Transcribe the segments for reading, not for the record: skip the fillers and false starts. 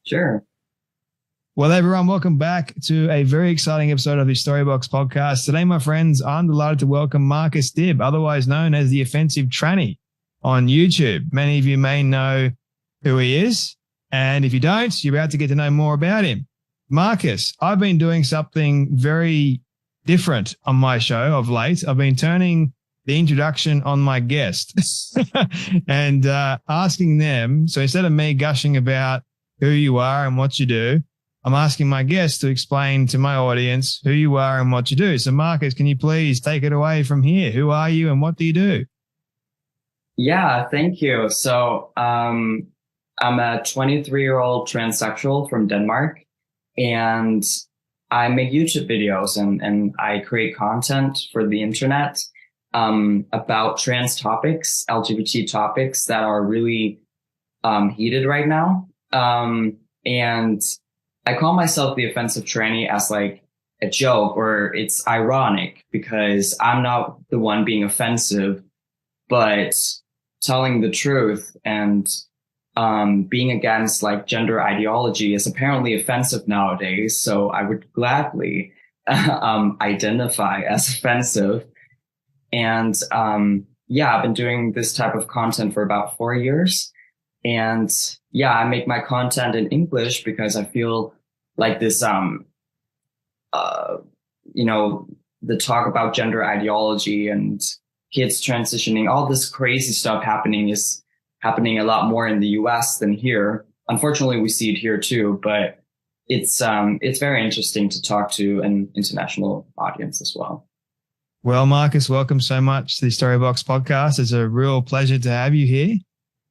Sure. Well, everyone, welcome back to a very exciting episode of the Storybox podcast. Today, my friends, I'm delighted to welcome Marcus Dibb, otherwise known as the Offensive Tranny on YouTube. Many of you may know who he is, and if you don't, you're about to get to know more about him. Marcus, I've been doing something very different on my show of late. I've been turning the introduction on my guest and asking them. So instead of me gushing about who you are and what you do, I'm asking my guests to explain to my audience who you are and what you do. So, Marcus, can you please take it away from here? Who are you and what do you do? Yeah, thank you. I'm a 23-year-old transsexual from Denmark, and I make YouTube videos and I create content for the internet about trans topics, LGBT topics that are really heated right now. And I call myself the offensive tranny as like a joke, or it's ironic because I'm not the one being offensive, but telling the truth and being against like gender ideology is apparently offensive nowadays. So I would gladly identify as offensive. And I've been doing this type of content for about 4 years. And yeah, I make my content in English because I feel like this, the talk about gender ideology and kids transitioning, all this crazy stuff is happening a lot more in the US than here. Unfortunately, we see it here too, but it's very interesting to talk to an international audience as well. Well, Marcus, welcome so much to the Storybox podcast. It's a real pleasure to have you here.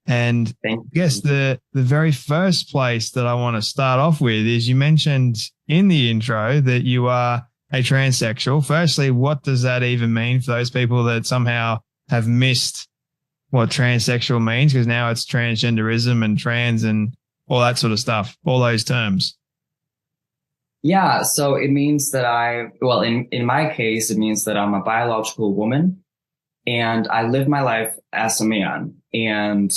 And I guess the very first place that I want to start off with is you mentioned in the intro that you are a transsexual. Firstly, what does that even mean for those people that somehow have missed what transsexual means? Because now it's transgenderism and trans and all that sort of stuff, all those terms. Yeah, so it means that in my case, it means that I'm a biological woman and I live my life as a man. And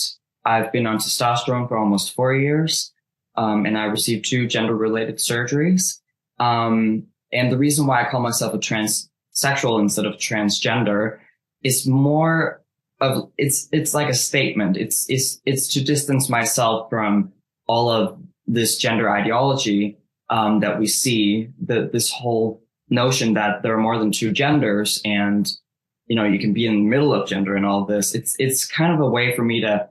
I've been on testosterone for almost 4 years. And I received 2 gender-related surgeries. And the reason why I call myself a transsexual instead of transgender is more of, it's like a statement. It's to distance myself from all of this gender ideology that we see, this whole notion that there are more than 2 genders and, you can be in the middle of gender and all this. It's kind of a way for me to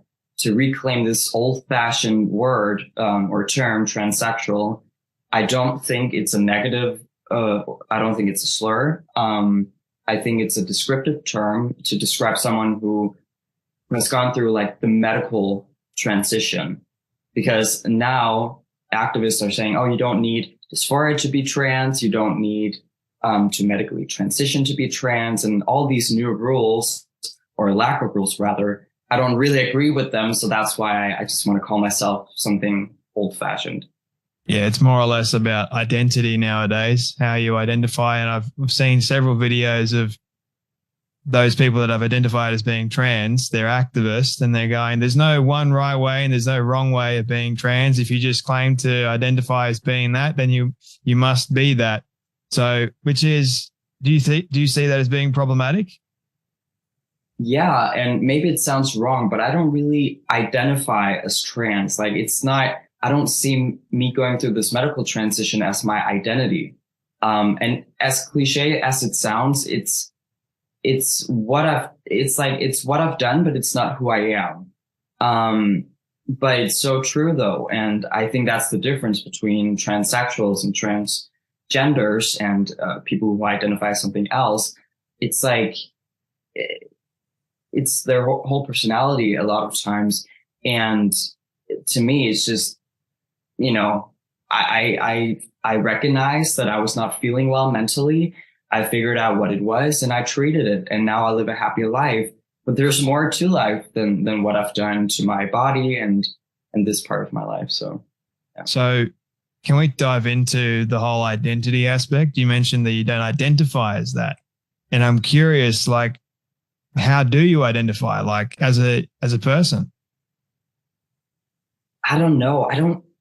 reclaim this old fashioned word, or term, transsexual. I don't think it's a negative. I don't think it's a slur. I think it's a descriptive term to describe someone who has gone through like the medical transition, because now activists are saying, oh, you don't need dysphoria to be trans. You don't need to medically transition to be trans, and all these new rules, or lack of rules rather, I don't really agree with them. So that's why I just want to call myself something old fashioned. Yeah, it's more or less about identity nowadays, how you identify. And I've seen several videos of those people that have identified as being trans. They're activists and they're going, there's no one right way and there's no wrong way of being trans. If you just claim to identify as being that, then you must be that. So, do you see that as being problematic? Yeah. And maybe it sounds wrong, but I don't really identify as trans. Like I don't see me going through this medical transition as my identity. And as cliche as it sounds, it's what I've done, but it's not who I am. But it's so true though. And I think that's the difference between transsexuals and transgenders and people who identify as something else. It's like, it's their whole personality a lot of times. And to me, it's just, I recognized that I was not feeling well mentally. I figured out what it was and I treated it. And now I live a happy life. But there's more to life than what I've done to my body and this part of my life. So, yeah. So can we dive into the whole identity aspect? You mentioned that you don't identify as that. And I'm curious, like, how do you identify, like, as a person? I don't know.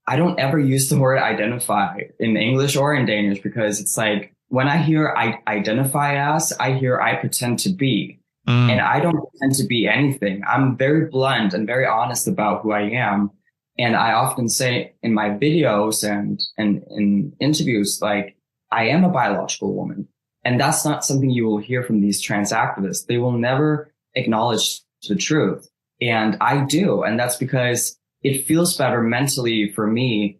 I don't ever use the word identify in English or in Danish, because it's like when I hear I identify as, I hear I pretend to be. And Mm. I don't pretend to be anything. I'm very blunt and very honest about who I am. And I often say in my videos and in interviews, like, I am a biological woman. And that's not something you will hear from these trans activists. They will never acknowledge the truth. And I do. And that's because it feels better mentally for me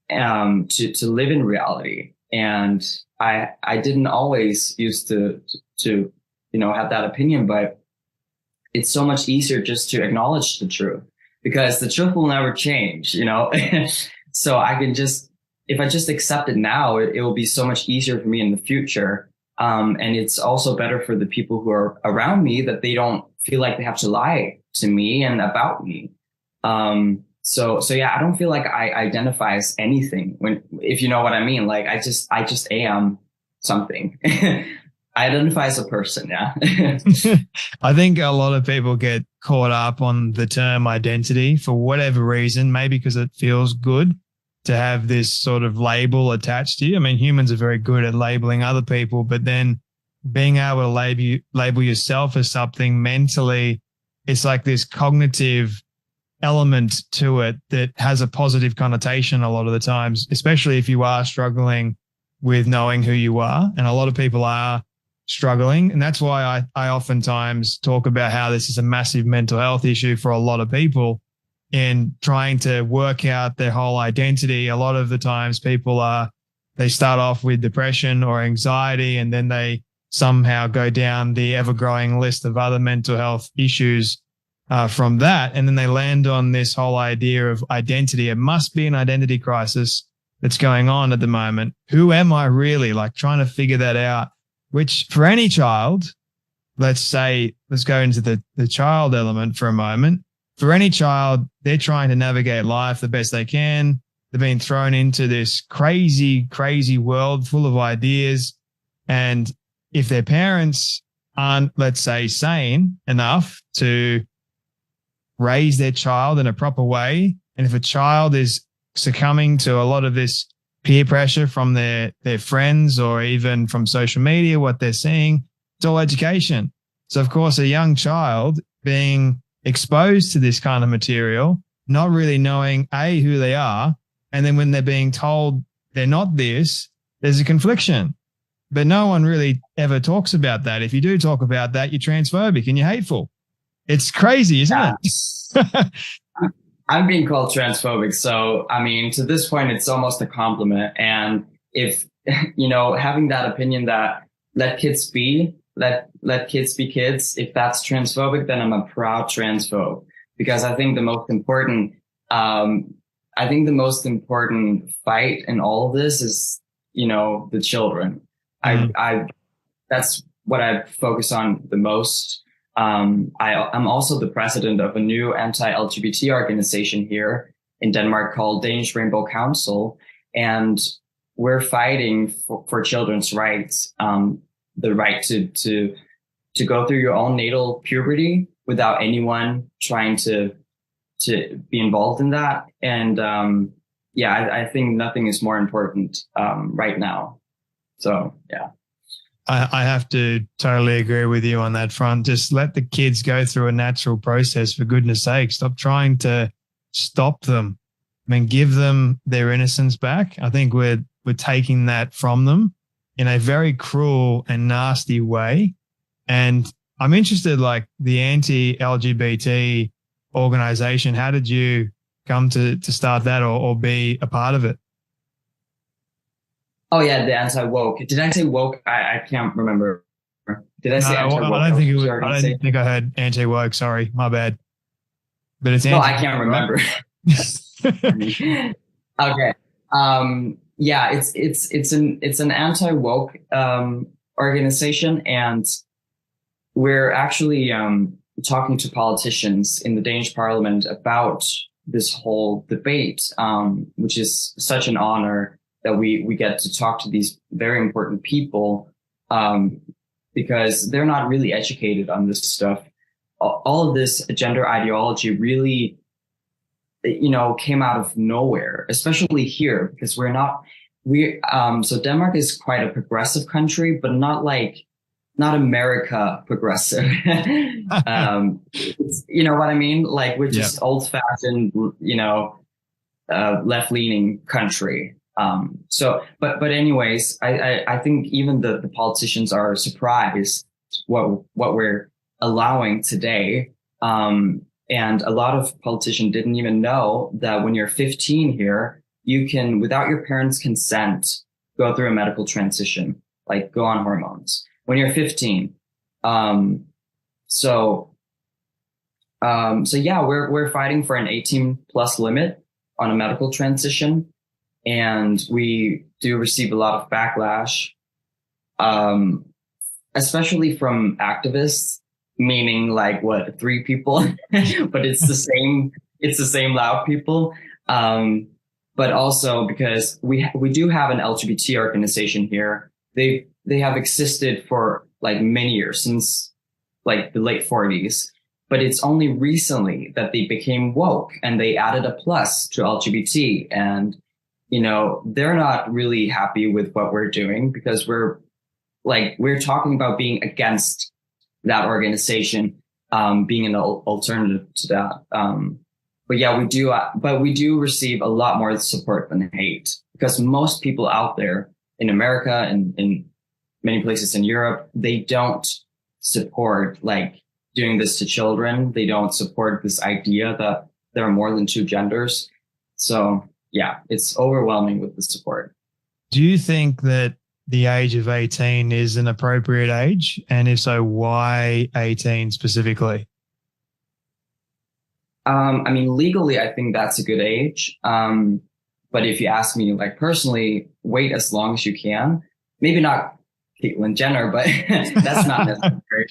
to live in reality. And I didn't always used to have that opinion, but it's so much easier just to acknowledge the truth, because the truth will never change. So I can just, if I just accept it now, it will be so much easier for me in the future. And it's also better for the people who are around me, that they don't feel like they have to lie to me and about me. So yeah, I don't feel like I identify as anything, if you know what I mean. Like, I just am something. I identify as a person. Yeah. I think a lot of people get caught up on the term identity for whatever reason, maybe because it feels good to have this sort of label attached to you. I mean, humans are very good at labeling other people, but then being able to label yourself as something mentally, it's like this cognitive element to it that has a positive connotation a lot of the times, especially if you are struggling with knowing who you are. And a lot of people are struggling. And that's why I oftentimes talk about how this is a massive mental health issue for a lot of people in trying to work out their whole identity. A lot of the times they start off with depression or anxiety, and then they somehow go down the ever-growing list of other mental health issues from that. And then they land on this whole idea of identity. It must be an identity crisis that's going on at the moment. Who am I really? Like, trying to figure that out, which for any child, let's go into the child element for a moment. For any child, they're trying to navigate life the best they can. They've been thrown into this crazy, crazy world full of ideas. And if their parents aren't, let's say, sane enough to raise their child in a proper way, and if a child is succumbing to a lot of this peer pressure from their friends or even from social media, what they're seeing, it's all education. So, of course, a young child being exposed to this kind of material, not really knowing, A, who they are, and then when they're being told they're not this, there's a confliction. But no one really ever talks about that. If you do talk about that, you're transphobic and you're hateful. It's crazy, isn't it? I'm being called transphobic. So, I mean, to this point, it's almost a compliment. And if, having that opinion that let kids be kids, if that's transphobic, then I'm a proud transphobe, because I think the most important, fight in all of this is, the children. That's what I focus on the most. I'm also the president of a new anti-LGBT organization here in Denmark called Danish Rainbow Council. And we're fighting for children's rights, the right to go through your own natal puberty without anyone trying to be involved in that. And, I think nothing is more important, right now. So, yeah. I have to totally agree with you on that front. Just let the kids go through a natural process, for goodness sake. Stop trying to stop them. I mean, give them their innocence back. I think we're taking that from them in a very cruel and nasty way. And I'm interested, like, the anti-LGBT organization, how did you come to start that or be a part of it? Oh yeah, the anti-woke. Did I say woke? I can't remember. Did I say anti-woke? I don't think I heard anti-woke. Sorry, my bad. But it's I can't remember. Okay. Yeah, it's an anti-woke organization, and we're actually talking to politicians in the Danish parliament about this whole debate, which is such an honor that we get to talk to these very important people, because they're not really educated on this stuff. All of this gender ideology really came out of nowhere, especially here, because so Denmark is quite a progressive country, but not America progressive. You know what I mean? Like we're just old fashioned, left leaning country. But anyways, I think even the politicians are surprised what we're allowing today. And a lot of politicians didn't even know that when you're 15 here, you can, without your parents' consent, go through a medical transition, like go on hormones when you're 15. So yeah, we're fighting for an 18 plus limit on a medical transition. And we do receive a lot of backlash, especially from activists, meaning like what, 3 people, but it's the same loud people. But also because we do have an LGBT organization here. They have existed for like many years, since like the late 40s, but it's only recently that they became woke and they added a plus to LGBT. And they're not really happy with what we're doing, because we're talking about being against that organization, being an alternative to that. But yeah, we do receive a lot more support than hate, because most people out there in America and in many places in Europe, they don't support like doing this to children. They don't support this idea that there are more than 2 genders. So yeah, it's overwhelming with the support. Do you think that the age of 18 is an appropriate age? And if so, why 18 specifically? I mean, legally, I think that's a good age. But if you ask me, like personally, wait as long as you can. Maybe not Caitlyn Jenner, but that's not necessary.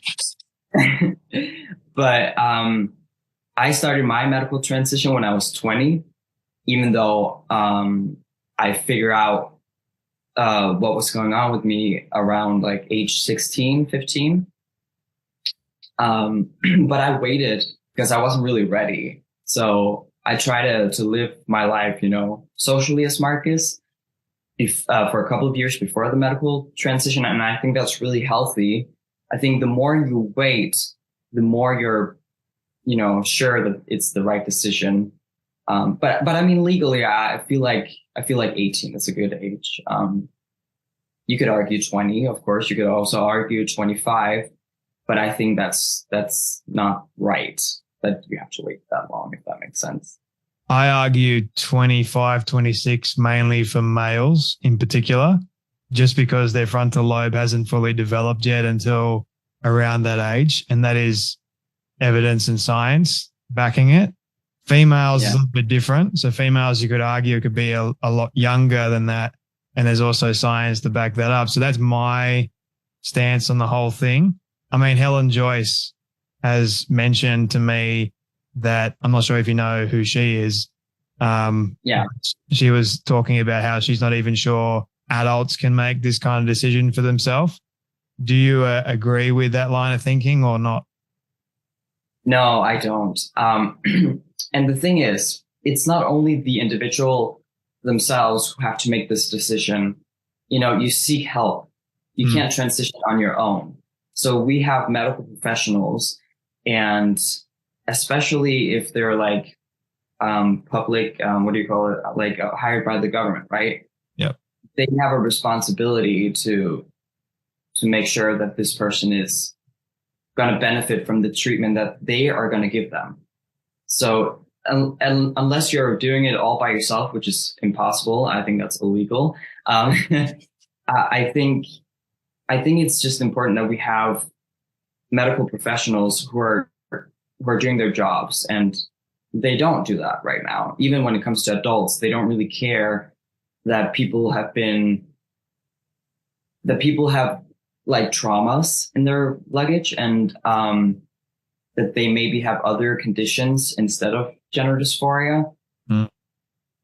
But I started my medical transition when I was 20. Even though I figure out what was going on with me around like age 16, 15. But I waited because I wasn't really ready. So I try to live my life, socially as Marcus for a couple of years before the medical transition. And I think that's really healthy. I think the more you wait, the more you're, sure that it's the right decision. But I mean, legally, I feel like 18 is a good age. You could argue 20, of course. You could also argue 25, but I think that's not right, that you have to wait that long, if that makes sense. I argue 25, 26, mainly for males in particular, just because their frontal lobe hasn't fully developed yet until around that age. And that is evidence and science backing it. Females is a little bit different. So females, you could argue, could be a lot younger than that. And there's also science to back that up. So that's my stance on the whole thing. I mean, Helen Joyce has mentioned to me that, I'm not sure if you know who she is. She was talking about how she's not even sure adults can make this kind of decision for themselves. Do you agree with that line of thinking or not? No, I don't. And the thing is, it's not only the individual themselves who have to make this decision. You seek help. You can't transition on your own. So we have medical professionals, and especially if they're like public, what do you call it? Like hired by the government, right? Yeah. They have a responsibility to make sure that this person is going to benefit from the treatment that they are going to give them. So unless you're doing it all by yourself, which is impossible, I think that's illegal. I think it's just important that we have medical professionals who are doing their jobs, and they don't do that right now. Even when it comes to adults, they don't really care that people have like traumas in their luggage, and that they maybe have other conditions instead of gender dysphoria.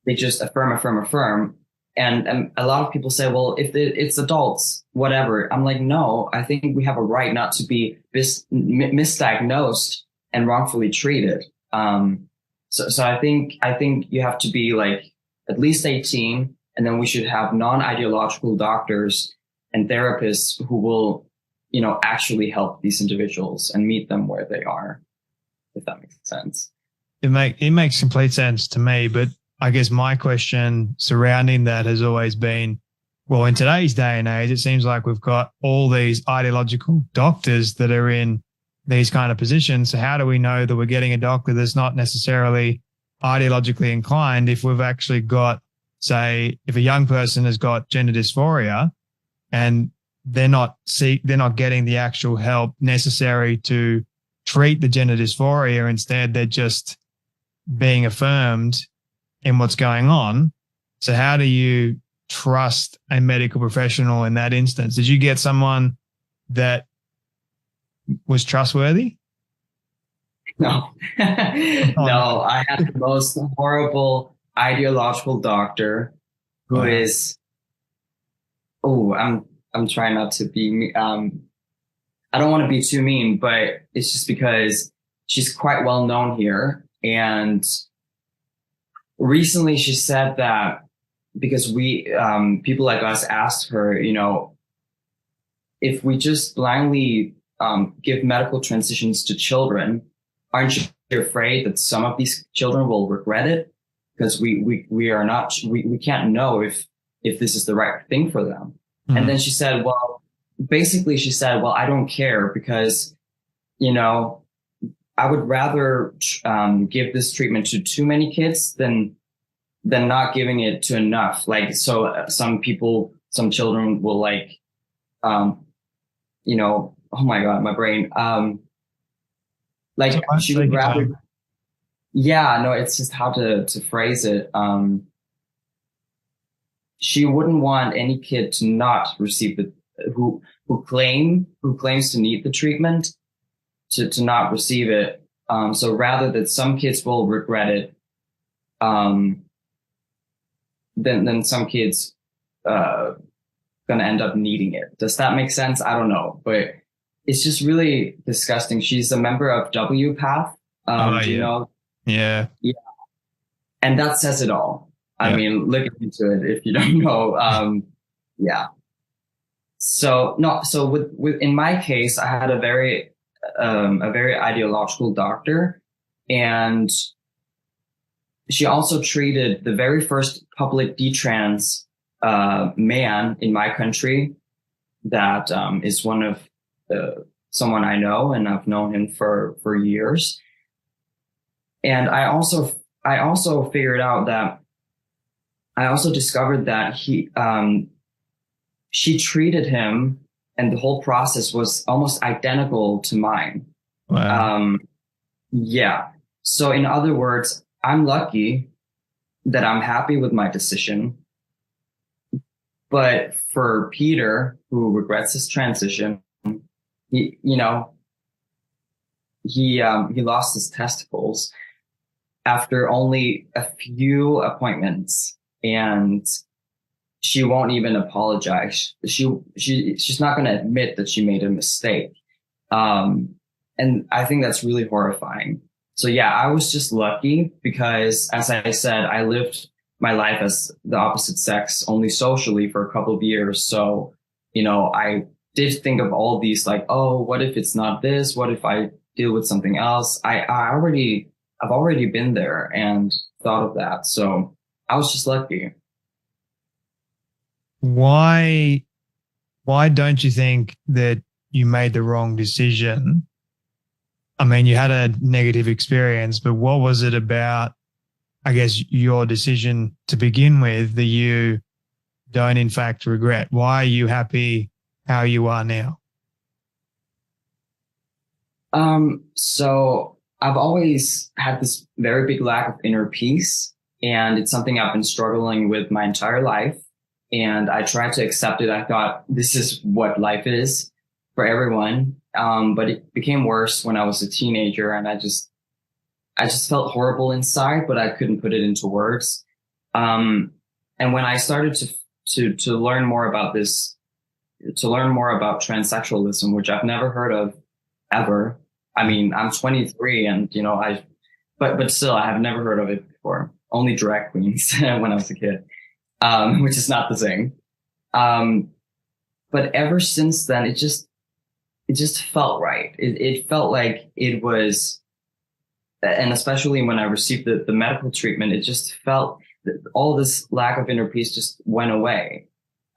They just affirm. And a lot of people say, well, if it's adults, whatever. I'm like, no, I think we have a right not to be misdiagnosed and wrongfully treated. So I think you have to be like at least 18, and then we should have non-ideological doctors and therapists who will, actually help these individuals and meet them where they are, if that makes sense. It makes complete sense to me, but I guess my question surrounding that has always been, well, in today's day and age, it seems like we've got all these ideological doctors that are in these kind of positions. So how do we know that we're getting a doctor that's not necessarily ideologically inclined if we've actually got, say, if a young person has got gender dysphoria and they're not getting the actual help necessary to treat the gender dysphoria. Instead, they're just being affirmed in what's going on. So how do you trust a medical professional in that instance? Did you get someone that was trustworthy? No, no, I had the most horrible ideological doctor who is, I'm trying not to be, I don't want to be too mean, but it's just because she's quite well known here. And recently she said that because people like us asked her, if we just blindly give medical transitions to children, aren't you afraid that some of these children will regret it? Because we can't know if this is the right thing for them. Mm-hmm. And then she said, well, I don't care because, I would rather give this treatment to too many kids than not giving it to enough. Like, so some children will like, oh my God, my brain. Like she would rather, yeah, no, it's just how to phrase it. She wouldn't want any kid to not receive who claims to need the treatment to not receive it. So rather that some kids will regret it, then some kids, gonna end up needing it. Does that make sense? I don't know, but it's just really disgusting. She's a member of WPATH. Do you know? Yeah. Yeah. And that says it all. I mean, look into it if you don't know. Yeah. So with in my case, I had a very ideological doctor, and she also treated the very first public detrans man in my country that is one of someone I know, and I've known him for years. And I also figured out that I also discovered that she treated him, and the whole process was almost identical to mine. Wow. Yeah. So in other words, I'm lucky that I'm happy with my decision. But for Peter, who regrets his transition, he lost his testicles after only a few appointments, and she won't even apologize. She's not going to admit that she made a mistake. And I think that's really horrifying. So yeah, I was just lucky because, as I said, I lived my life as the opposite sex only socially for a couple of years. So, I did think of all these like, oh, what if it's not this? What if I deal with something else? I've already been there and thought of that. So I was just lucky. Why don't you think that you made the wrong decision? I mean, you had a negative experience, but what was it about, I guess, your decision to begin with that you don't in fact regret? Why are you happy how you are now? So I've always had this very big lack of inner peace, and it's something I've been struggling with my entire life. And I tried to accept it. I thought this is what life is for everyone. But it became worse when I was a teenager, and I just felt horrible inside, but I couldn't put it into words. And when I started to learn more about this, to learn more about transsexualism, which I've never heard of ever. I mean, I'm 23 and, but still, I have never heard of it before. Only drag queens when I was a kid, which is not the same. Um, but ever since then, it just felt right. It felt like it was, and especially when I received the medical treatment, it just felt that all this lack of inner peace just went away.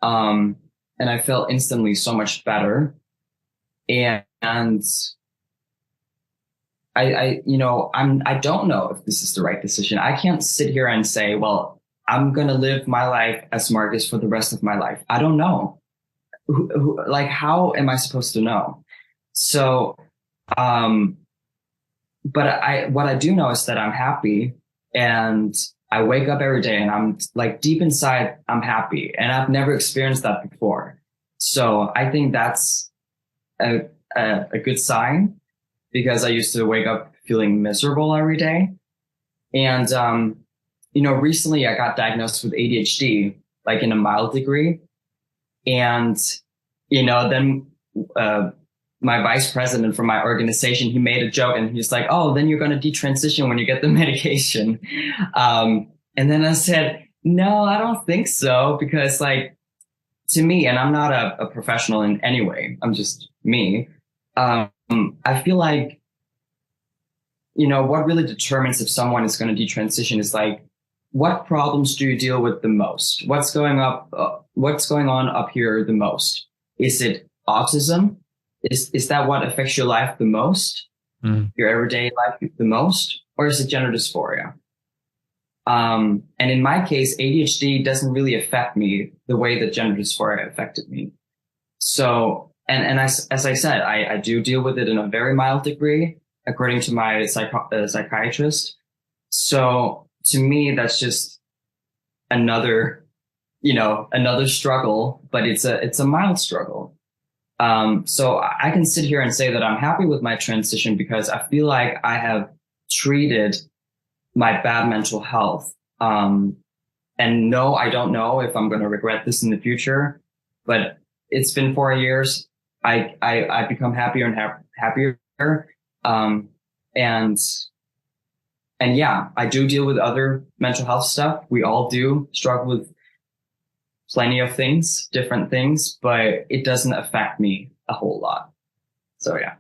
And I felt instantly so much better. And I don't know if this is the right decision. I can't sit here and say, well, I'm going to live my life as Marcus for the rest of my life. I don't know. Like, how am I supposed to know? So, but what I do know is that I'm happy, and I wake up every day and I'm like, deep inside, I'm happy, and I've never experienced that before. So I think that's a good sign, because I used to wake up feeling miserable every day. And, recently I got diagnosed with ADHD, like in a mild degree. And, then, my vice president from my organization, he made a joke and he's like, oh, then you're going to detransition when you get the medication. And then I said, no, I don't think so, because like, to me, and I'm not a professional in any way, I'm just me. I feel like, what really determines if someone is going to detransition is like, what problems do you deal with the most? What's going on up here the most? Is it autism? Is that what affects your life the most? Your everyday life the most? Or is it gender dysphoria? And in my case, ADHD doesn't really affect me the way that gender dysphoria affected me. So, and as I said, I do deal with it in a very mild degree, according to my psychiatrist. So to me, that's just another struggle, but it's a mild struggle. So I can sit here and say that I'm happy with my transition, because I feel like I have treated my bad mental health. And no, I don't know if I'm going to regret this in the future, but it's been 4 years. I become happier and happier. And yeah, I do deal with other mental health stuff. We all do struggle with plenty of things, different things, but it doesn't affect me a whole lot. So yeah.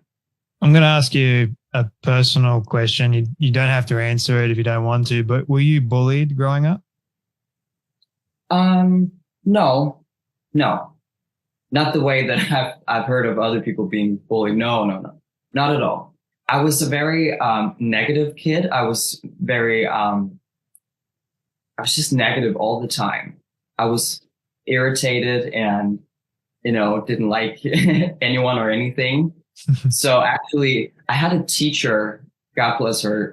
I'm going to ask you a personal question. You don't have to answer it if you don't want to, but were you bullied growing up? No, not the way that I've heard of other people being bullied. No, not at all. I was a very, negative kid. I was just negative all the time. I was irritated and, didn't like anyone or anything. So actually, I had a teacher, God bless her.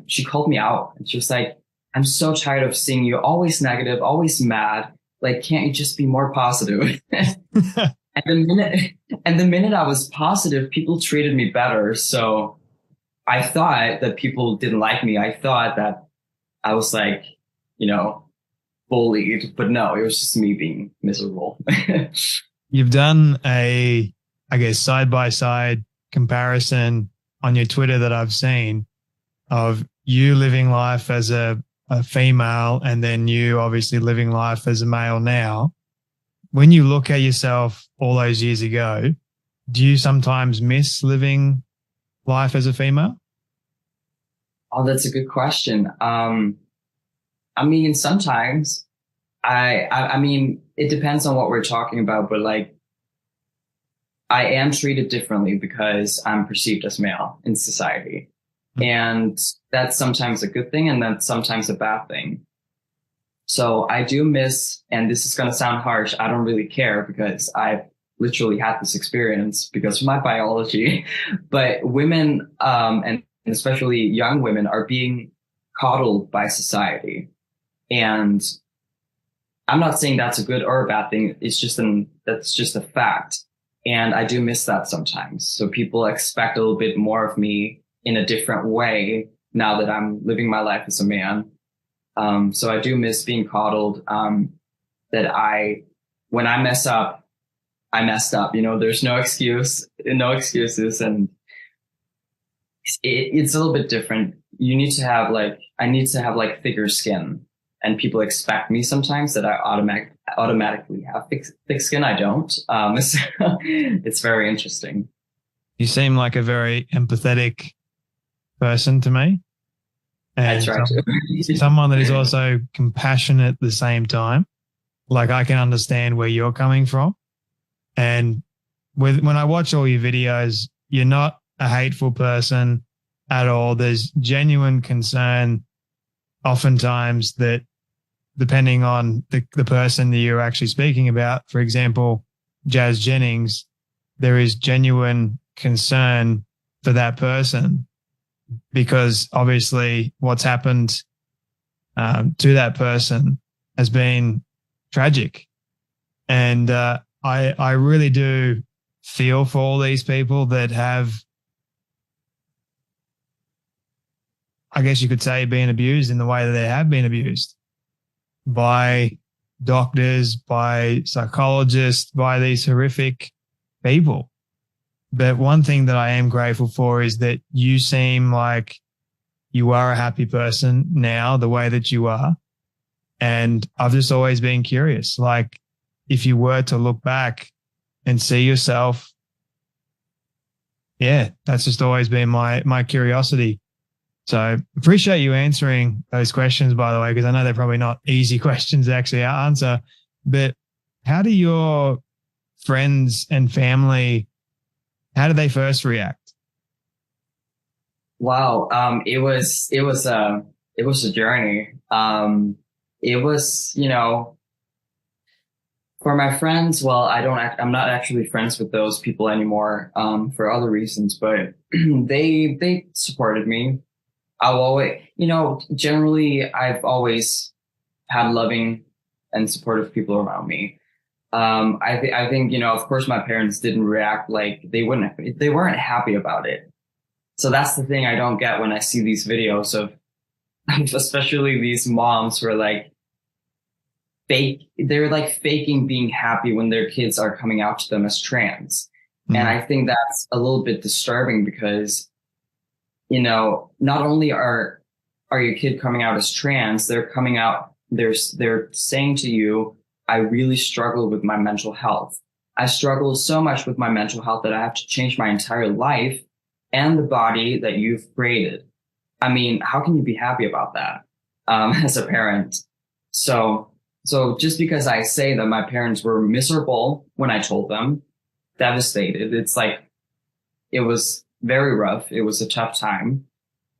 She called me out, and she was like, I'm so tired of seeing you always negative, always mad. Like, can't you just be more positive? And the minute I was positive, people treated me better. So I thought that people didn't like me. I thought that I was like, bullied, but no, it was just me being miserable. You've done I guess, side-by-side comparison on your Twitter that I've seen of you living life as a female, and then you obviously living life as a male now. When you look at yourself all those years ago, do you sometimes miss living life as a female? Oh, that's a good question. I mean, sometimes I mean, it depends on what we're talking about, but like, I am treated differently because I'm perceived as male in society. And that's sometimes a good thing, and that's sometimes a bad thing. So I do miss, and this is going to sound harsh, I don't really care, because I've literally had this experience because of my biology. But women, and especially young women, are being coddled by society. And I'm not saying that's a good or a bad thing. It's just that's just a fact. And I do miss that sometimes. So people expect a little bit more of me in a different way now that I'm living my life as a man. So I do miss being coddled, that when I mess up, I messed up, there's no excuses. And it's a little bit different, you need to have like, I need to have like thicker skin, and people expect me sometimes that I automatically have thick skin. I don't. It's very interesting. You seem like a very empathetic person to me. I And try to. someone that is also compassionate at the same time. Like I can understand where you're coming from. And when I watch all your videos, you're not a hateful person at all. There's genuine concern oftentimes that depending on the person that you're actually speaking about, for example, Jazz Jennings, there is genuine concern for that person because obviously what's happened to that person has been tragic. And I really do feel for all these people that have, I guess you could say, been abused in the way that they have been abused by doctors, by psychologists, by these horrific people. But one thing that I am grateful for is that you seem like you are a happy person now, the way that you are. And I've just always been curious, like if you were to look back and see yourself, yeah, that's just always been my curiosity. So appreciate you answering those questions, by the way, because I know they're probably not easy questions to actually answer. But how do your friends and family, how did they first react? Wow. It was a journey. It was, for my friends, well, I'm not actually friends with those people anymore, for other reasons, but they supported me. I'll always, generally I've always had loving and supportive people around me. I think, of course my parents didn't react like they weren't happy about it. So that's the thing I don't get when I see these videos of, especially these moms who are like they're like faking being happy when their kids are coming out to them as trans. Mm-hmm. And I think that's a little bit disturbing because, not only are your kid coming out as trans, they're coming out, they're saying to you, I really struggle with my mental health. I struggle so much with my mental health that I have to change my entire life and the body that you've created. I mean, how can you be happy about that, as a parent? So just because I say that my parents were miserable when I told them, devastated, it's like, it was very rough. It was a tough time.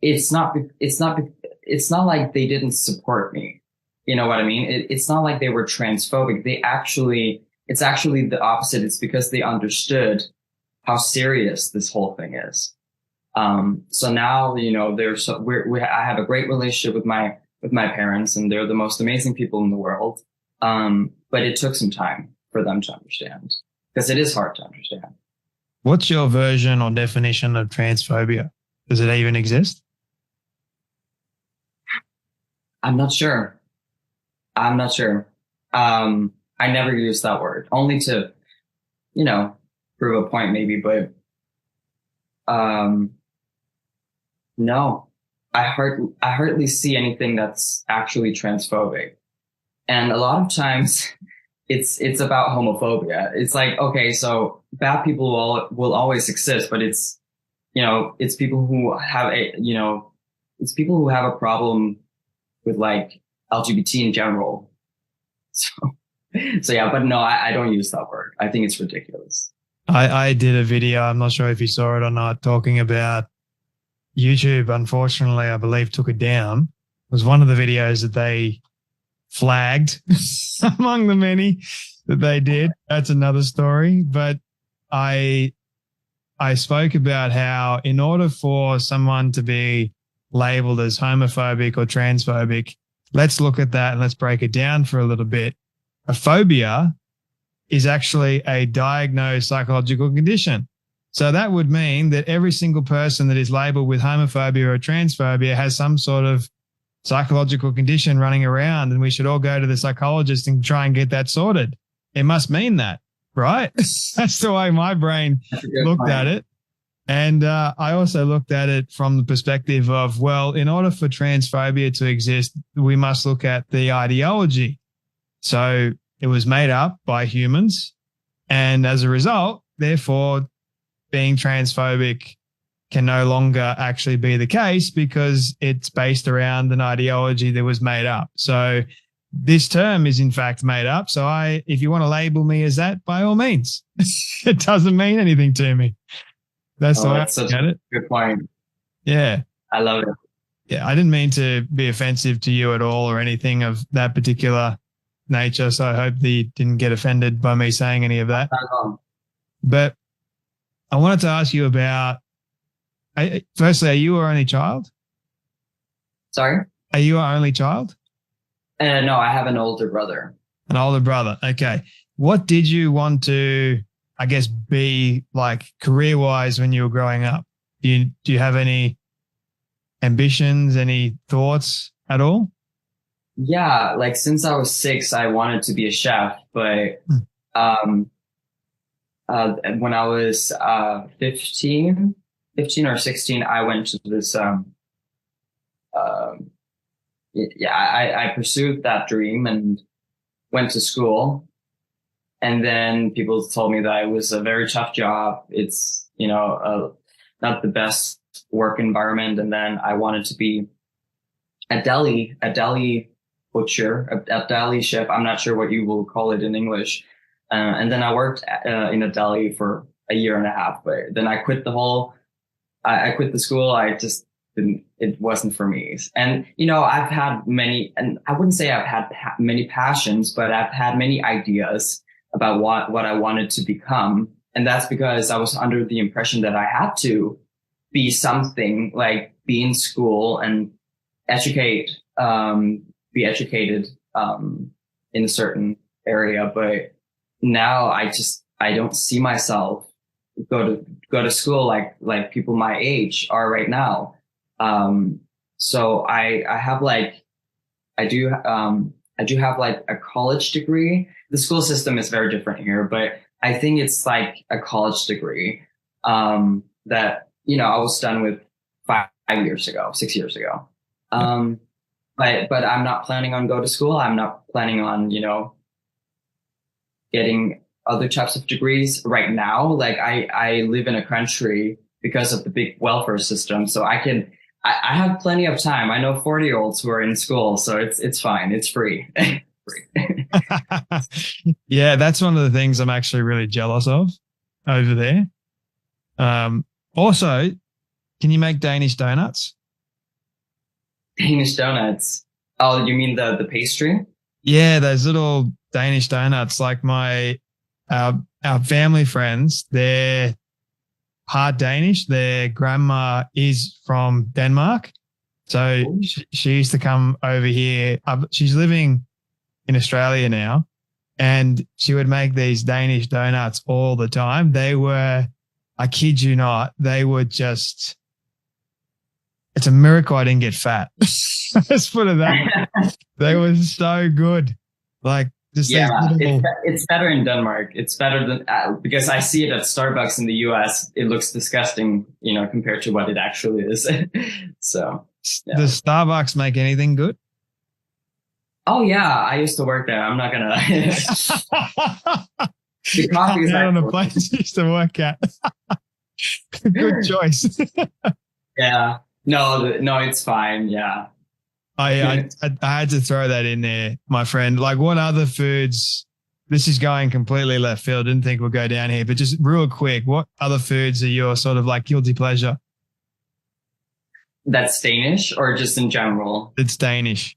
It's not like they didn't support me. You know what I mean? It's not like they were transphobic. It's actually the opposite. It's because they understood how serious this whole thing is. So now, I have a great relationship with my parents, and they're the most amazing people in the world. But it took some time for them to understand, because it is hard to understand. What's your version or definition of transphobia? Does it even exist? I'm not sure. I never used that word, only to, prove a point maybe, but, no, I hardly see anything that's actually transphobic. And a lot of times it's about homophobia. It's like, okay, so bad people will always exist, but it's people who have it's people who have a problem with like LGBT in general. So yeah, but no, I don't use that word. I think it's ridiculous. I did a video, I'm not sure if you saw it or not, talking about YouTube, unfortunately, I believe took it down. It was one of the videos that they flagged among the many that they did. That's another story. But I spoke about how in order for someone to be labeled as homophobic or transphobic, let's look at that and let's break it down for a little bit. A phobia is actually a diagnosed psychological condition. So that would mean that every single person that is labeled with homophobia or transphobia has some sort of psychological condition running around, and we should all go to the psychologist and try and get that sorted. It must mean that, right? That's the way my brain looked at it. And I also looked at it from the perspective of, well, in order for transphobia to exist, we must look at the ideology. So it was made up by humans. And as a result, therefore, being transphobic can no longer actually be the case because it's based around an ideology that was made up. So this term is in fact made up. So if you want to label me as that, by all means, it doesn't mean anything to me. That's the way I look at it. Good point. Yeah. I love it. Yeah. I didn't mean to be offensive to you at all or anything of that particular nature. So I hope that you didn't get offended by me saying any of that. But I wanted to ask you about, firstly, are you our only child? Sorry? Are you our only child? No, I have an older brother. An older brother. Okay. What did you want to, I guess, be like career-wise when you were growing up? Do you have any ambitions, any thoughts at all? Yeah, like since I was 6, I wanted to be a chef, but when I was 15 or 16, I went to this I pursued that dream and went to school. And then people told me that it was a very tough job. It's, not the best work environment. And then I wanted to be a deli butcher, a deli chef. I'm not sure what you will call it in English. And then I worked in a deli for a year and a half, but then I quit I quit the school. I just didn't, it wasn't for me. And, I've had many, and I wouldn't say I've had many passions, but I've had many ideas about what I wanted to become. And that's because I was under the impression that I had to be something, like be in school and be educated, in a certain area. But now I don't see myself go to school like people my age are right now. So I do have like a college degree. The school system is very different here, but I think it's like a college degree, that, I was done with 6 years ago. But I'm not planning on go to school. I'm not planning on, getting other types of degrees right now. Like I live in a country because of the big welfare system. So I have plenty of time. I know 40-year-olds who are in school, so it's fine. It's free. Yeah, that's one of the things I'm actually really jealous of over there. Also, can you make Danish donuts? Danish donuts. Oh, you mean the pastry? Yeah, those little Danish donuts. Like our family friends, they're part Danish. Their grandma is from Denmark. So she used to come over here. She's living in Australia now, and she would make these Danish donuts all the time. They were, I kid you not, they were just, it's a miracle I didn't get fat. Let's put it that way. They were so good. Like, just it's better in Denmark. It's better than because I see it at Starbucks in the US. It looks disgusting, compared to what it actually is. So, yeah. Does Starbucks make anything good? Oh yeah, I used to work there. I'm not gonna. The coffee is on a place you used to work at. Good choice. Yeah. No, it's fine. Yeah. I had to throw that in there, my friend. Like, what other foods? This is going completely left field. Didn't think we'll go down here, but just real quick, what other foods are your sort of like guilty pleasure? That's Danish or just in general? It's Danish.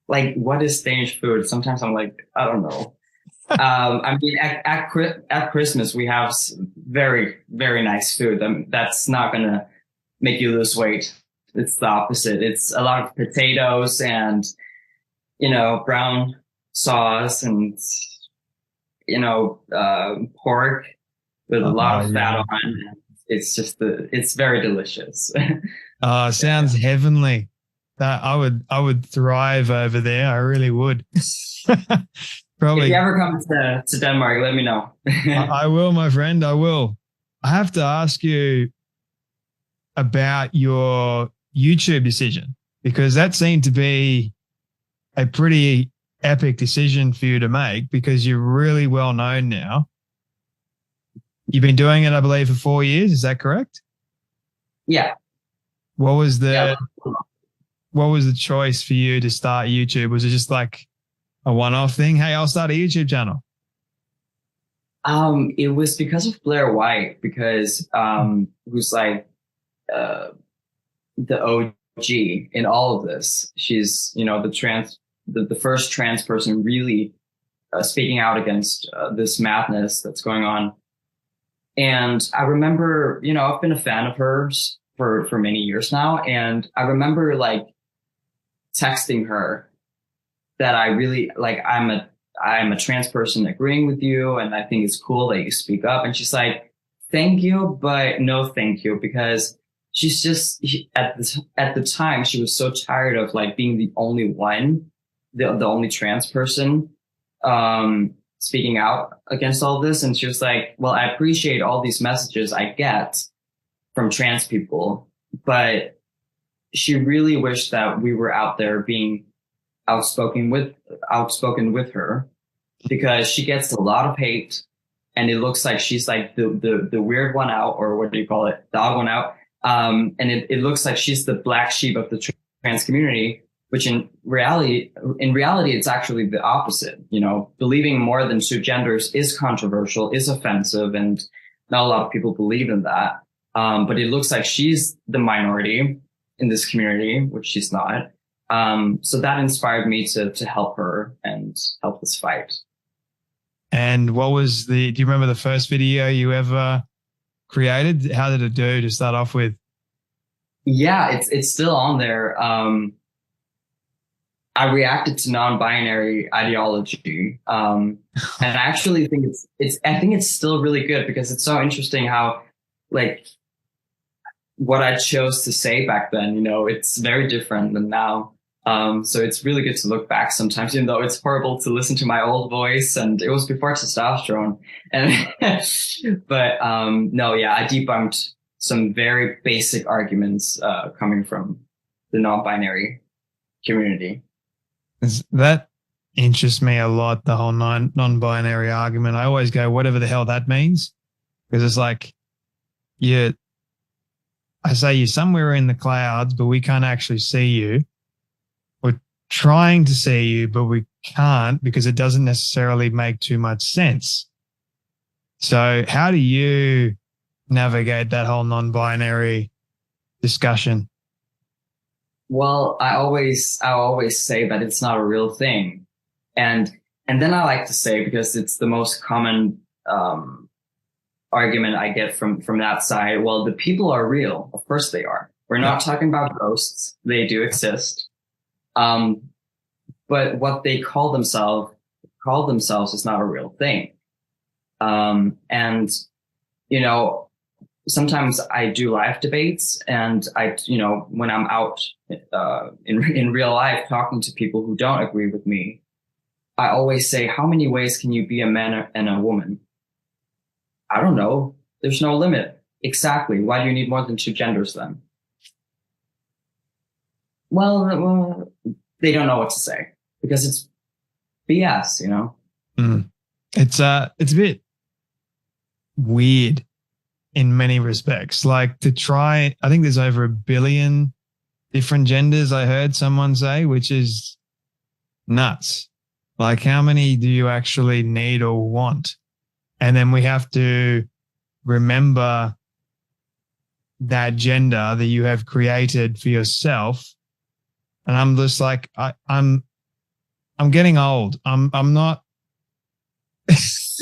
Like, what is Danish food? Sometimes I'm like, I don't know. I mean, at Christmas, we have very, very nice food. That's not going to make you lose weight. It's the opposite. It's a lot of potatoes and, brown sauce and, pork with a lot of fat on. It's just it's very delicious. Sounds heavenly. I would thrive over there. I really would. Probably. If you ever come to Denmark, let me know. I will, my friend. I will. I have to ask you about your YouTube decision, because that seemed to be a pretty epic decision for you to make, because you're really well known now. You've been doing it, I believe, for 4 years. Is that correct? Yeah. What was Yeah. the choice for you to start YouTube? Was it just like a one-off thing? Hey, I'll start a YouTube channel. It was because of Blair White, because who's like the OG in all of this. She's, the first trans person really speaking out against this madness that's going on. And I remember, I've been a fan of hers for many years now. And I remember like texting her that I really like, I'm a trans person agreeing with you. And I think it's cool that you speak up. And she's like, thank you, but no, thank you. Because she's just, at the time, she was so tired of like being the only one, the only trans person, speaking out against all this. And she was like, well, I appreciate all these messages I get from trans people, but she really wished that we were out there being outspoken with her, because she gets a lot of hate, and it looks like she's like the weird one out, or what do you call it? The odd one out. And it looks like she's the black sheep of the trans community, which in reality, it's actually the opposite. Believing more than two genders is controversial, is offensive, and not a lot of people believe in that. But it looks like she's the minority in this community, which she's not. So that inspired me to help her and help this fight. And do you remember the first video you ever created? How did it do to start off with? Yeah, it's still on there. I reacted to non-binary ideology. And I actually think it's still really good, because it's so interesting how like what I chose to say back then, it's very different than now. So it's really good to look back sometimes, even though it's horrible to listen to my old voice, and it was before testosterone. But no, yeah, I debunked some very basic arguments coming from the non-binary community. That interests me a lot, the whole non-binary argument. I always go, whatever the hell that means, because it's like, I say you're somewhere in the clouds, but we can't actually see you. We're trying to see you, but we can't, because it doesn't necessarily make too much sense. So how do you navigate that whole non-binary discussion? Well, I always say that it's not a real thing. And then I like to say, because it's the most common argument I get from that side, well, the people are real. Of course they are. We're not talking about ghosts. They do exist. But what they call themselves is not a real thing. And sometimes I do live debates, and when I'm out in real life talking to people who don't agree with me, I always say, how many ways can you be a man and a woman? I don't know. There's no limit. Exactly. Why do you need more than two genders then? Well, they don't know what to say, because it's BS, It's a bit weird in many respects. Like, I think there's over 1 billion different genders, I heard someone say, which is nuts. Like, how many do you actually need or want? And then we have to remember that gender that you have created for yourself. And I'm just like, I'm getting old. I'm not,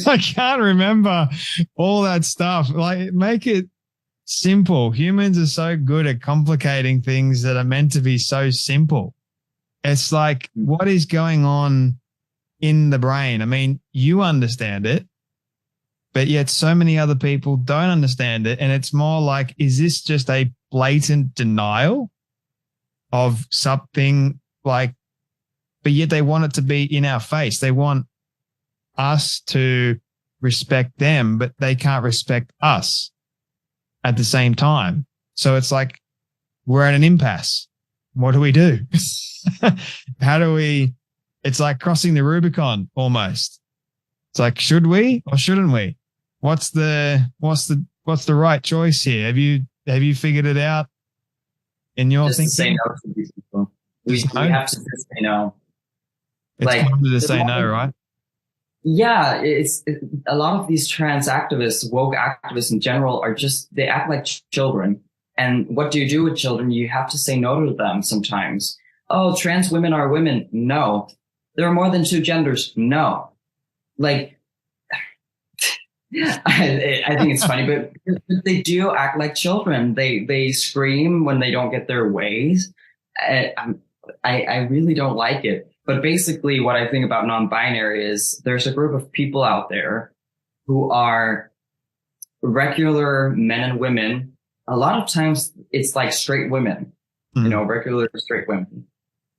I can't remember all that stuff. Like, make it simple. Humans are so good at complicating things that are meant to be so simple. It's like, what is going on in the brain? I mean, you understand it, but yet so many other people don't understand it. And it's more like, is this just a blatant denial of something, like, but yet they want it to be in our face. They want us to respect them, but they can't respect us. at the same time. So it's like we're at an impasse. What do we do? How do we? It's like crossing the Rubicon almost. It's like, should we or shouldn't we? What's the right choice here? Have you figured it out in your Just thinking? to say no to these people. We have to just say no. It's like time to say no, right? Yeah, a lot of these trans activists, woke activists in general, are just, they act like children. And what do you do with children? You have to say no to them sometimes. Oh, trans women are women. No. There are more than two genders. No. Like, I think it's funny, but they do act like children. They scream when they don't get their ways. I really don't like it. But basically what I think about non-binary is there's a group of people out there who are regular men and women. A lot of times it's like straight women, regular straight women.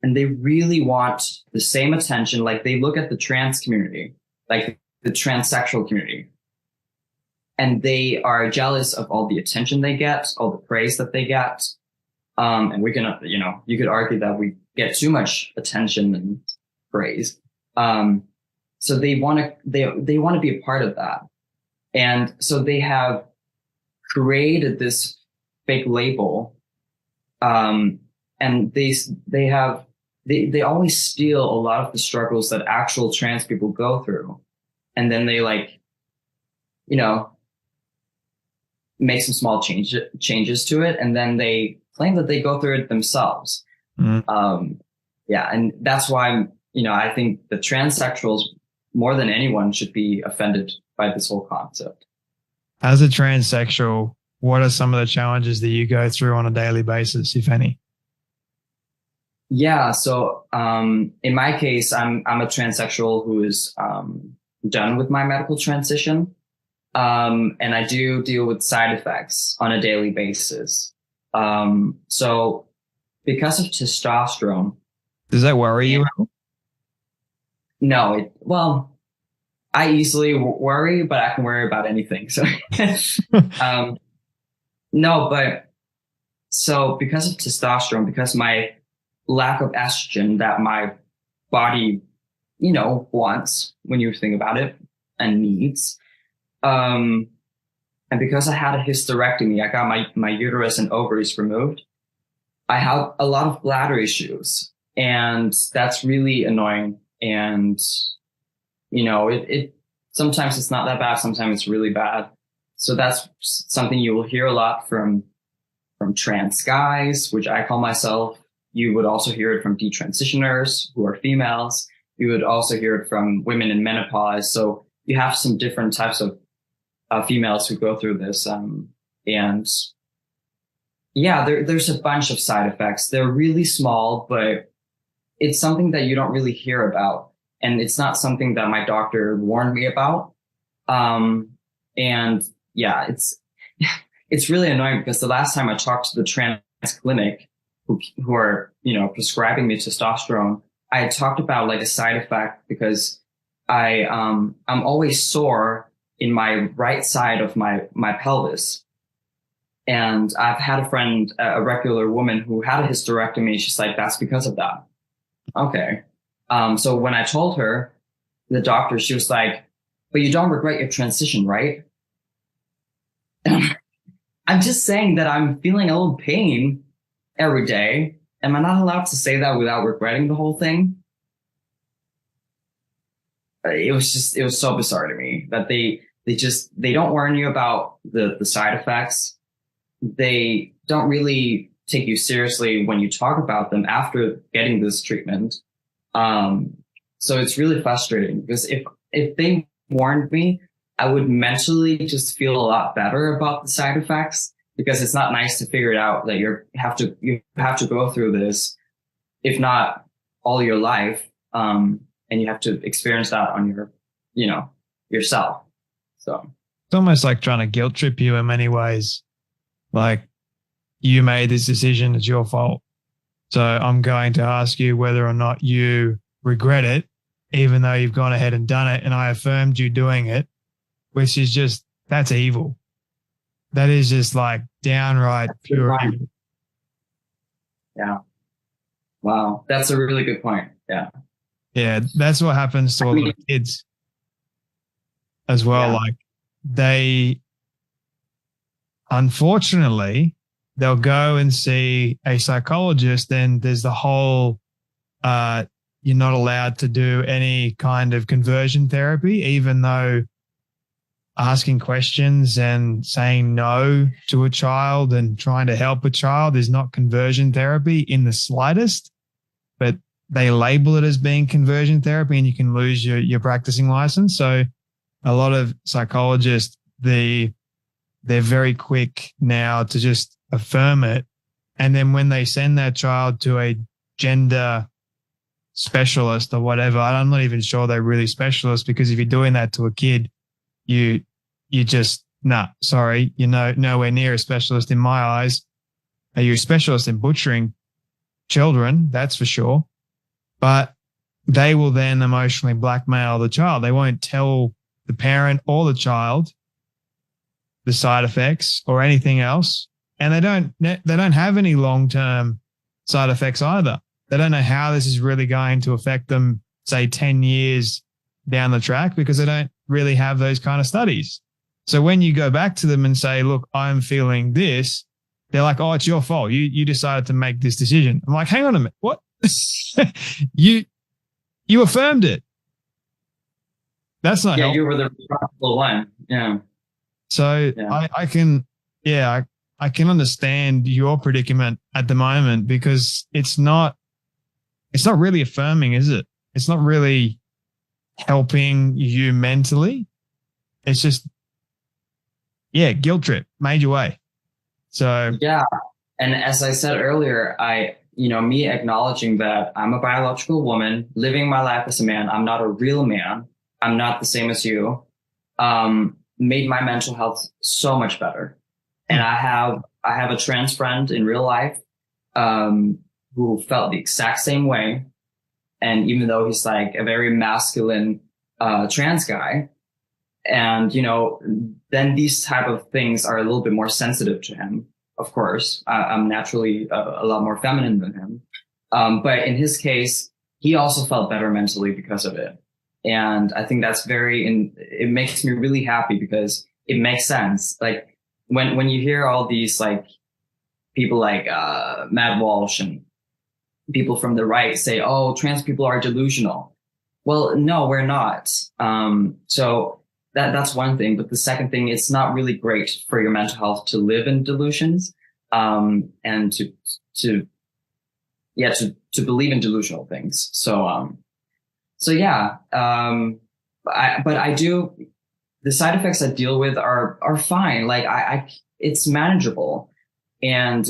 And they really want the same attention. Like they look at the trans community, like the transsexual community. And they are jealous of all the attention they get, all the praise that they get. And we can, you could argue that we get too much attention and praise. So they want to be a part of that. And so they have created this fake label. And they always steal a lot of the struggles that actual trans people go through. And then they make some small changes to it. And then they claim that they go through it themselves. And that's why, I think the transsexuals more than anyone should be offended by this whole concept. As a transsexual, what are some of the challenges that you go through on a daily basis, if any? Yeah. So, in my case, I'm a transsexual who is, done with my medical transition. And I do deal with side effects on a daily basis. So because of testosterone. Does that worry you? No, I easily worry, but I can worry about anything. So, so because of testosterone, because my lack of estrogen that my body, wants when you think about it and needs, and because I had a hysterectomy, I got my uterus and ovaries removed. I have a lot of bladder issues, and that's really annoying. And, it sometimes it's not that bad. Sometimes it's really bad. So that's something you will hear a lot from trans guys, which I call myself. You would also hear it from detransitioners who are females. You would also hear it from women in menopause. So you have some different types of females who go through this. And yeah, there's a bunch of side effects. They're really small, but it's something that you don't really hear about. And it's not something that my doctor warned me about. And yeah, it's really annoying because the last time I talked to the trans clinic who are, prescribing me testosterone, I had talked about like a side effect because I'm always sore in my right side of my pelvis. And I've had a friend, a regular woman who had a hysterectomy. She's like, that's because of that. Okay. So when I told her, the doctor, she was like, but you don't regret your transition, right? I'm just saying that I'm feeling a little pain every day. Am I not allowed to say that without regretting the whole thing? It was so bizarre to me that they don't warn you about the side effects. They don't really take you seriously when you talk about them after getting this treatment. So it's really frustrating because if they warned me, I would mentally just feel a lot better about the side effects, because it's not nice to figure it out that you have to go through this, if not all your life. And you have to experience that on your, yourself. So it's almost like trying to guilt trip you in many ways. Like, you made this decision, it's your fault. So I'm going to ask you whether or not you regret it, even though you've gone ahead and done it. And I affirmed you doing it, which is just, that's evil. That is just like downright pure Right. evil. Yeah. Wow. That's a really good point. Yeah. Yeah, that's what happens to a I lot mean, of kids as well. yeah. Like they, unfortunately, they'll go and see a psychologist, and there's the whole you're not allowed to do any kind of conversion therapy, even though asking questions and saying no to a child and trying to help a child is not conversion therapy in the slightest, but they label it as being conversion therapy and you can lose your practicing license. So a lot of psychologists, they're very quick now to just affirm it. And then when they send their child to a gender specialist or whatever, I'm not even sure they're really specialists, because if you're doing that to a kid, you just, nah, sorry, you're nowhere near a specialist in my eyes. You're a specialist in butchering children, that's for sure. But they will then emotionally blackmail the child. They won't tell the parent or the child the side effects or anything else. And they don't have any long-term side effects either. They don't know how this is really going to affect them, say 10 years down the track, because they don't really have those kind of studies. So when you go back to them and say, look, I'm feeling this, they're like, oh, it's your fault. You decided to make this decision. I'm like, hang on a minute. What? you affirmed it. That's not helpful. You were the responsible one. Yeah. So yeah. I can understand your predicament at the moment, because it's not really affirming, is it? It's not really helping you mentally. It's just, guilt trip made your way. So yeah. And as I said earlier, me acknowledging that I'm a biological woman living my life as a man, I'm not a real man, I'm not the same as you, made my mental health so much better. And I have a trans friend in real life, who felt the exact same way. And even though he's like a very masculine, trans guy, and, then these type of things are a little bit more sensitive to him. Of course, I'm naturally a lot more feminine than him. But in his case, he also felt better mentally because of it. And I think that's it makes me really happy, because it makes sense. Like when you hear all these like people like, Matt Walsh and people from the right say, oh, trans people are delusional. Well, no, we're not. So that's one thing. But the second thing, it's not really great for your mental health to live in delusions, and to believe in delusional things. So the side effects I deal with are fine. Like it's manageable. And,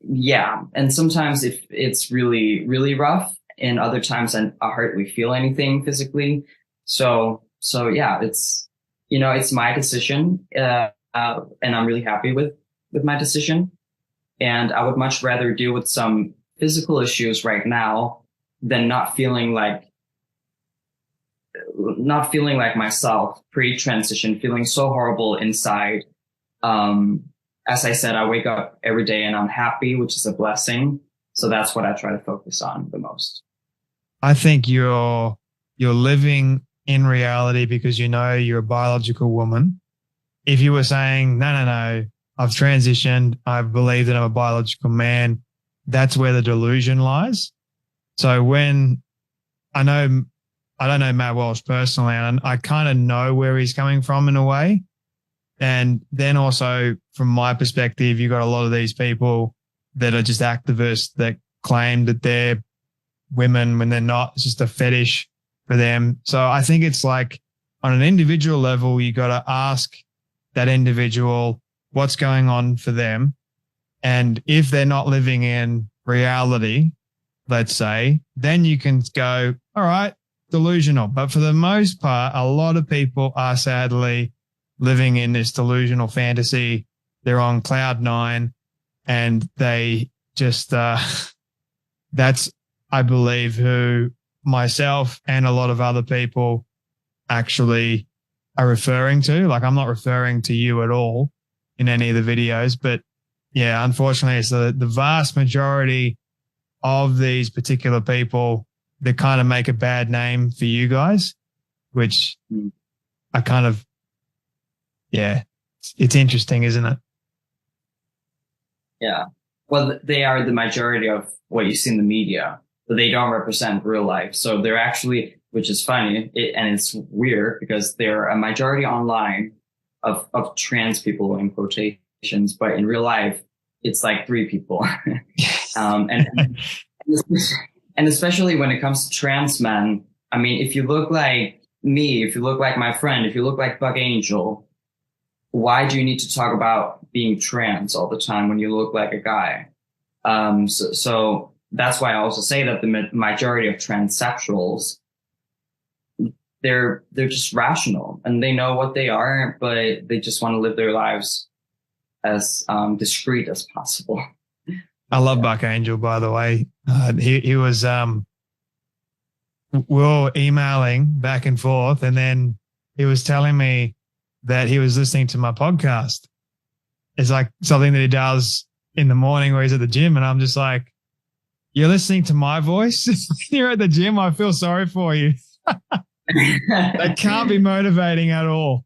and sometimes if it's really, really rough, and other times I hardly feel anything physically. So it's my decision, and I'm really happy with my decision. And I would much rather deal with some physical issues right now than not feeling like myself pre-transition, feeling so horrible inside. As I said, I wake up every day and I'm happy, which is a blessing. So that's what I try to focus on the most. I think you're living in reality because you're a biological woman. If you were saying, no, I've transitioned, I believe that I'm a biological man, that's where the delusion lies. So when I don't know Matt Walsh personally, and I kind of know where he's coming from in a way. And then also from my perspective, you've got a lot of these people that are just activists that claim that they're women when they're not. It's just a fetish for them. So I think it's like on an individual level, you got to ask that individual what's going on for them. And if they're not living in reality, let's say, then you can go, all right, delusional. But for the most part, a lot of people are sadly living in this delusional fantasy. They're on cloud nine, and they just, that's, I believe, who myself and a lot of other people actually are referring to. Like, I'm not referring to you at all in any of the videos, but yeah, unfortunately, it's the vast majority of these particular people that kind of make a bad name for you guys, which I kind of, yeah, it's interesting, isn't it? Yeah. Well, they are the majority of what you see in the media, but they don't represent real life. So they're actually, which is funny, and it's weird because they're a majority online of trans people in quotations, but in real life, it's like 3 people. And especially when it comes to trans men, I mean, if you look like me, if you look like my friend, if you look like Buck Angel, why do you need to talk about being trans all the time when you look like a guy? So that's why I also say that the majority of transsexuals, they're just rational and they know what they are, but they just want to live their lives as discreet as possible. I love Buck Angel, by the way. He was, we were emailing back and forth, and then he was telling me that he was listening to my podcast. It's like something that he does in the morning where he's at the gym, and I'm just like, you're listening to my voice? You're at the gym? I feel sorry for you. That can't be motivating at all.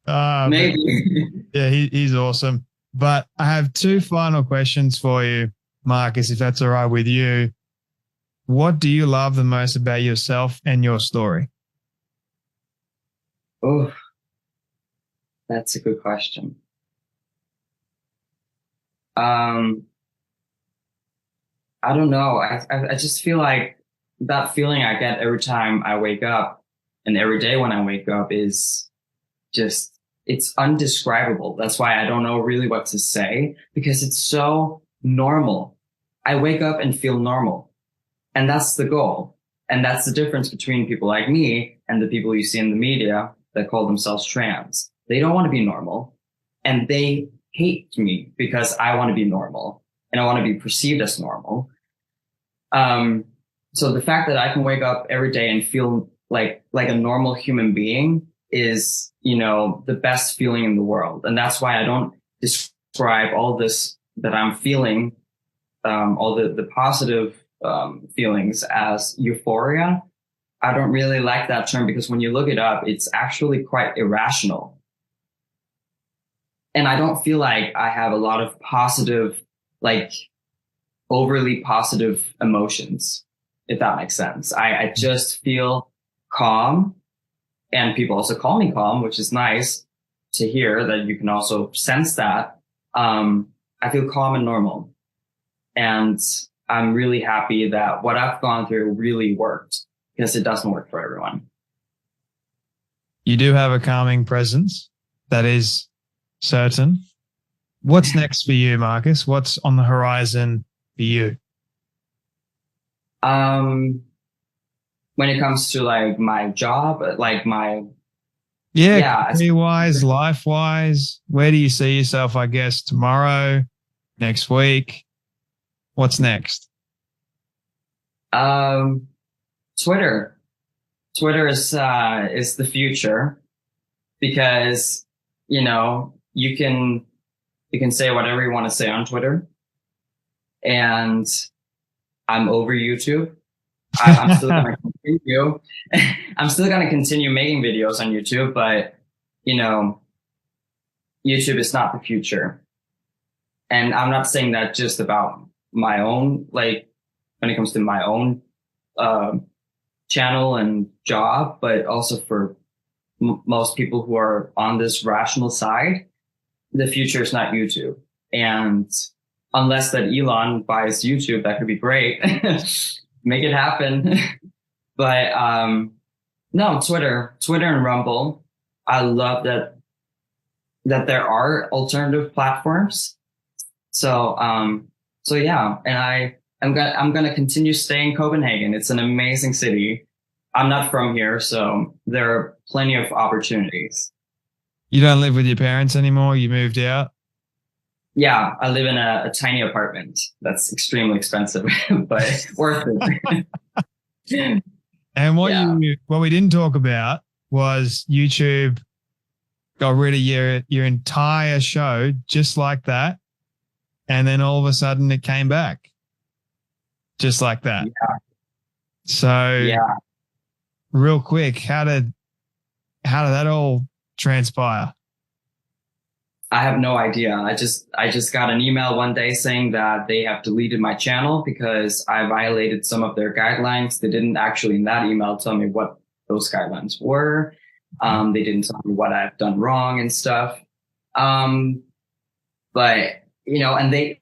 Maybe. Yeah, he's awesome. But I have 2 final questions for you, Marcus, if that's all right with you. What do you love the most about yourself and your story? Oh, that's a good question. I don't know. I just feel like that feeling I get every time I wake up and every day when I wake up is just, it's undescribable. That's why I don't know really what to say, because it's so normal. I wake up and feel normal, and that's the goal. And that's the difference between people like me and the people you see in the media that call themselves trans. They don't want to be normal, and they hate me because I want to be normal and I want to be perceived as normal. So the fact that I can wake up every day and feel like a normal human being is, the best feeling in the world. And that's why I don't describe all this that I'm feeling, all the positive feelings as euphoria. I don't really like that term because when you look it up, it's actually quite irrational. And I don't feel like I have a lot of positive, like overly positive emotions, if that makes sense. I just feel calm. And people also call me calm, which is nice to hear that you can also sense that. I feel calm and normal. And I'm really happy that what I've gone through really worked, because it doesn't work for everyone. You do have a calming presence. That is certain. What's next for you, Marcus? What's on the horizon for you? When it comes to like my job, like career-wise, life-wise, where do you see yourself, I guess, tomorrow, next week? What's next? Twitter. Twitter is the future, because, you can say whatever you want to say on Twitter. And I'm over YouTube. I'm still going to continue. I'm still going to continue making videos on YouTube, but YouTube is not the future. And I'm not saying that just about my own, like when it comes to my own channel and job, but also for most people who are on this rational side. The future is not YouTube. And unless that Elon buys YouTube, that could be great. Make it happen. But no, Twitter and Rumble. I love that there are alternative platforms. So yeah, and I'm gonna continue staying in Copenhagen. It's an amazing city. I'm not from here, so there are plenty of opportunities. You don't live with your parents anymore? You moved out? Yeah, I live in a tiny apartment that's extremely expensive, but worth it. And what we didn't talk about was YouTube got rid of your entire show just like that. And then all of a sudden it came back just like that. Yeah. So Yeah. real quick, how did that all transpire? I have no idea. I just got an email one day saying that they have deleted my channel because I violated some of their guidelines. They didn't actually in that email tell me what those guidelines were. They didn't tell me what I've done wrong and stuff. But and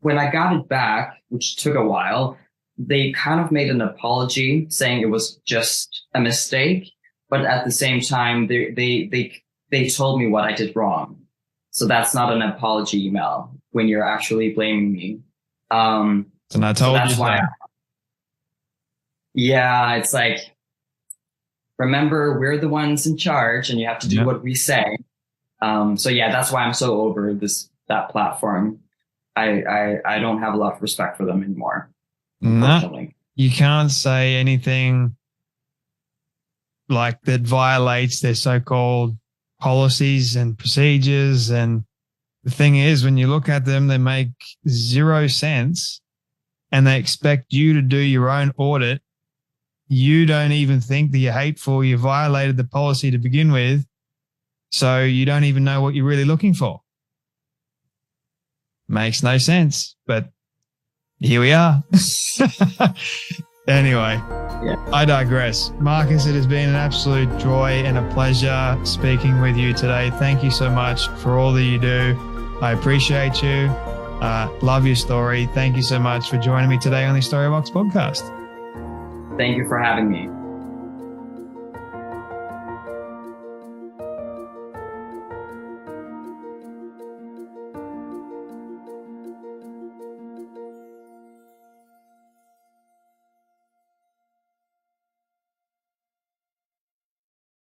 when I got it back, which took a while, they kind of made an apology saying it was just a mistake. But at the same time, they told me what I did wrong. So that's not an apology email when you're actually blaming me. And I told that's you why. Yeah, it's like, remember, we're the ones in charge, and you have to do what we say. So yeah, that's why I'm so over that platform. I don't have a lot of respect for them anymore. No, you can't say anything like that violates their so-called policies and procedures. And the thing is, when you look at them, they make 0 sense and they expect you to do your own audit. You don't even think that you're hateful. You violated the policy to begin with. So you don't even know what you're really looking for. Makes no sense, but here we are. Anyway, yeah. I digress. Marcus, it has been an absolute joy and a pleasure speaking with you today. Thank you so much for all that you do. I appreciate you. Love your story. Thank you so much for joining me today on the Storybox podcast. Thank you for having me.